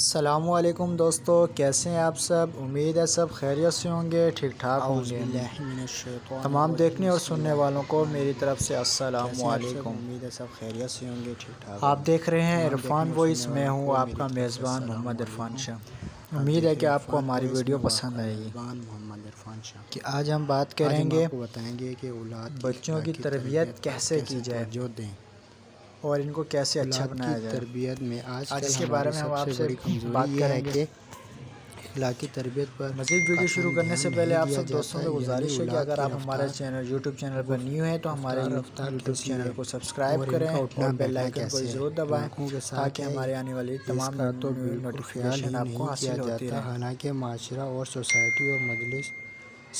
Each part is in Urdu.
السلام علیکم دوستو، کیسے ہیں آپ سب؟ امید ہے سب خیریت سے ہوں گے، ٹھیک ٹھاک ہوں گے۔ تمام دیکھنے اور سننے والوں کو میری طرف سے السلام علیکم۔ امید ہے سب خیریت سے ہوں گے، ٹھیک ٹھاک۔ آپ دیکھ رہے ہیں عرفان وائس، میں ہوں آپ کا میزبان محمد عرفان شاہ۔ امید ہے کہ آپ کو ہماری ویڈیو پسند آئے گی۔ محمد عرفان شاہ کہ آج ہم بات کریں گے آپ کو بتائیں گے کہ اولاد کی بچوں کی اخلاقی تربیت کیسے کی جائے توجہ دیں۔ اور ان کو کیسے اچھا اولاد کی بنایا جائے۔ تربیت میں آج اس کل کے بارے ہماری میں ہم سب آپ سے سے بڑی کمزوری بات یہ ہے کریں گے۔ کہ اخلاقی تربیت پر مزید ویڈیو شروع کرنے سے پہلے آپ سب دوستوں سے یعنی گزارش ہے کہ اولاد اگر کی آپ ہمارے یوٹیوب چینل پر نیو ہیں تو ہمارے یوٹیوب چینل کو سبسکرائب کریں اور بیل آئیکن کو ضرور دبائیں تاکہ ہمارے آنے والی تمام کا تو بالکل خیال نوٹیفیکیشن ہی آپ کو نہیں کیا حاصل ہوتی جاتا، رہیں۔ حالانکہ معاشرہ اور سوسائٹی اور مجلس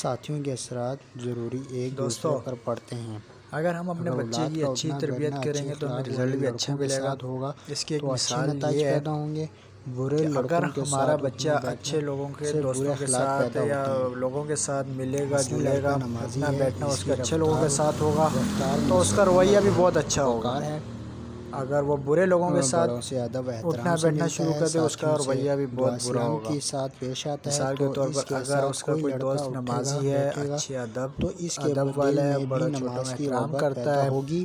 ساتھیوں کے اثرات ضروری ایک دوسرے دوستو، پر پڑتے ہیں۔ اگر ہم اپنے بچے اولاد کی کا اچھی اٹھنا تربیت بیٹھنا کریں اچھے گے تو ہمیں اخلاق رزلٹ والے بھی اچھا لڑکوں کے ملے گا۔ ساتھ ہوگا اس کی ایک تو اچھے مثال نتائج یہ ہے پیدا ہوں گے۔ برے کہ اگر لڑکوں کے ہمارا ساتھ بچہ اٹھنا بیٹھنا اچھے لوگوں کے سے برے دوستوں کے اخلاق ساتھ پیدا یا ہوتے ہیں۔ لوگوں کے ساتھ ملے گا مثلاً جلے گا، لڑکا نمازی اٹھنا ہے، بیٹھنا اس اس کا کی اچھے لوگوں کے ساتھ ہوگا رفتار تو اس کا رویہ بھی بہت اچھا ہوگا۔ وقار ہے، اگر وہ برے لوگوں کے ساتھ بڑوں سے ادب اٹھنا احترام سے بیٹھنا ملتا شروع ہے، کر دے اس کا ساتھیوں سے رویہ بھی بہت دعا برا سلام ہوگا۔ کے ساتھ پیش آتا ہے مثال تو کے طور پر اس کے اگر ساتھ اس کا کوئی کوئی لڑکا دوست اٹھے گا نمازی ہے، بیٹھے گا اچھے تو اس کے ادب دل والا ہے، میں بھی بڑوں چھوٹوں نماز میں کی احترام رغبت کرتا پیدا ہے، ہوگی۔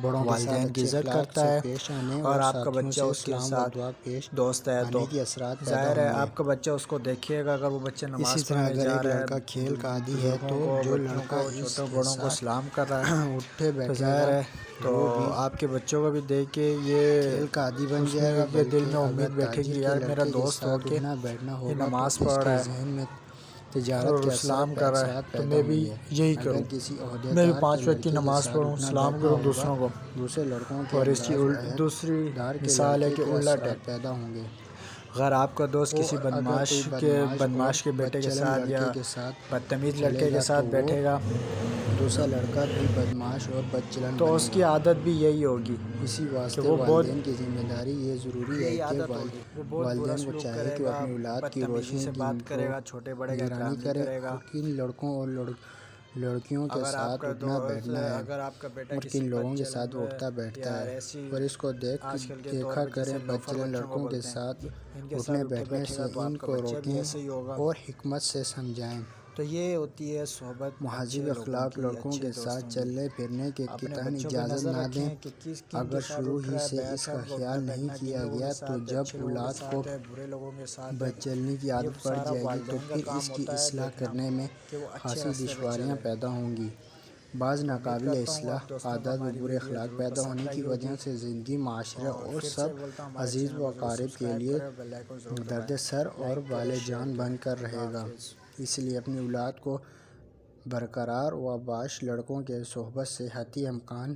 بڑوں کے ساتھ والدین کی اچھے عزت اخلاق کرتا سے ہے پیش آنے اور اور آپ کا ساتھیوں بچہ سے اس کے سلام و ساتھ دعا پیش دوست ہے تو آنے کے اثرات پیدا ظاہر ہے ہوں گے۔ آپ کا بچہ اس کو دیکھیے گا۔ اگر وہ بچہ اسی نماز طرح پڑھنے اگر جا ایک رہا لڑکا ہے، کھیل کا عادی ہے بزرگوں تو کو، جو بچوں لڑکا کو، اس چھوٹوں کے بڑوں کو ساتھ سلام کر رہا ہے اٹھے تو بیٹھے ظاہر گا ہے تو وہ بھی آپ کے بچوں کو بھی دیکھ کے یہ کھیل کا عادی بن اس میں جائے گا، یہ دل بلکہ میں اگر امید بیٹھے تاجر گی کے یار میرا لڑکے کے دوست ہو ساتھ کے اٹھنا بیٹھنا یہ ہوگا تو نماز اس پڑھ کے رہا ہے ذہن میں تجارت اور کے سلام کر رہا ہے اثرات تو پیدا میں ہوں بھی گے۔ یہی اگر کروں، کسی عہدے میں بھی دار کے 5 وقت کی لڑکے کے نماز ساتھ پڑھوں، اٹھنا سلام بیٹھنا کروں ہوگا، دوسروں کو۔ دوسرے لڑکوں کے اور اس کی انداز و عہد دوسری دار کے مثال ہے لڑکے کہ کے الٹ ہے۔ اثرات پیدا ہوں گے۔ اگر آپ کا دوست کسی اگر کوئی اور بدمعاش کے بیٹے کے بدچلن ساتھ یا لڑکے کے ساتھ بدتمیز چلے لڑکے کے گا تو ساتھ وہ بیٹھے گا دوسرا لڑکا بھی بدمعاش اور بدچلن تو بنے اس کی گا۔ عادت بھی یہی ہوگی اسی کہ واسطے وہ بہت والدین کی ذمہ داری یہ ضروری ہے یہی کہ عادت ہوگی، وہ بہت برا والدین کو سلوک چاہے کرے کہ وہ گا، اپنی اولاد کی بدتمیزی روشنی سے کی بات کرے گا، چھوٹے بڑے کا نگرانی احترام نہیں کرے، کرے گا۔ کن لڑکوں اور لڑکیوں کے اگر آپ ساتھ کا اٹھنا دوست، بیٹھنا ہے اگر آپ کا بیٹا اور کسی کن لوگوں بد کے چلن ساتھ اٹھتا بیٹھتا یا ہے، ایسی اور اس کو آج کل کے دور دیکھا میں کریں۔ جیسے لوفر بدچلن بچوں کو لڑکوں کے بولتے ہیں، ساتھ ان کے اٹھنے ساتھ اٹھے بیٹھنے بیٹھے سے گا تو ان آپ کا کو بچہ بھی روکیں ایسے ہی ہوگا۔ اور حکمت سے سمجھائیں۔ تو یہ ہوتی ہے صحبت مہذب اچھے لوگوں اخلاق کی، لڑکوں اچھے کے ساتھ دوستوں کی۔ چلنے پھرنے کے اپنے قطعاً بچوں پہ اجازت نظر نہ دیں۔ رکھیں کہ کن کے اگر ساتھ شروع اٹھ ہی رہا ہے، سے اس کا بیٹھ اٹھنا خیال نہیں بیٹھنا کن کیا لوگوں گیا کے تو ساتھ، جب اچھے لوگوں کے اولاد کو ساتھ ہے، برے لوگوں کے ساتھ ہے۔ بد چلنے کی یہ عادت پڑ سارا جائے گی تو والدین کا پھر اس کام کی ہوتا ہے اصلاح دیکھنا کرنے میں کہ وہ اچھے خاصی راستے پہ دشواریاں چلے۔ پیدا ہوں گی۔ بعض تو امید ناقابل کرتا ہوں اصلاح آپ دوستوں کو عادات و ہماری برے ویڈیو اخلاق ضرور پیدا ہونے پسند کی آئی وجہ ہوگی، سے زندگی، معاشرے اور پھر سب سے بولتا ہوں ہمارے عزیز چینل و کو ضرور اقارب کے سبسکرائب لیے کریں اور بیل آئیکن ضرور درد دبائیں، سر اور لائک کریں، بالِ شیئر جان بن کریں۔ کر اللہ رہے گا۔ حافظ۔ اس لیے اپنی اولاد کو برقرار و باش لڑکوں کے صحبت سے حتی امکان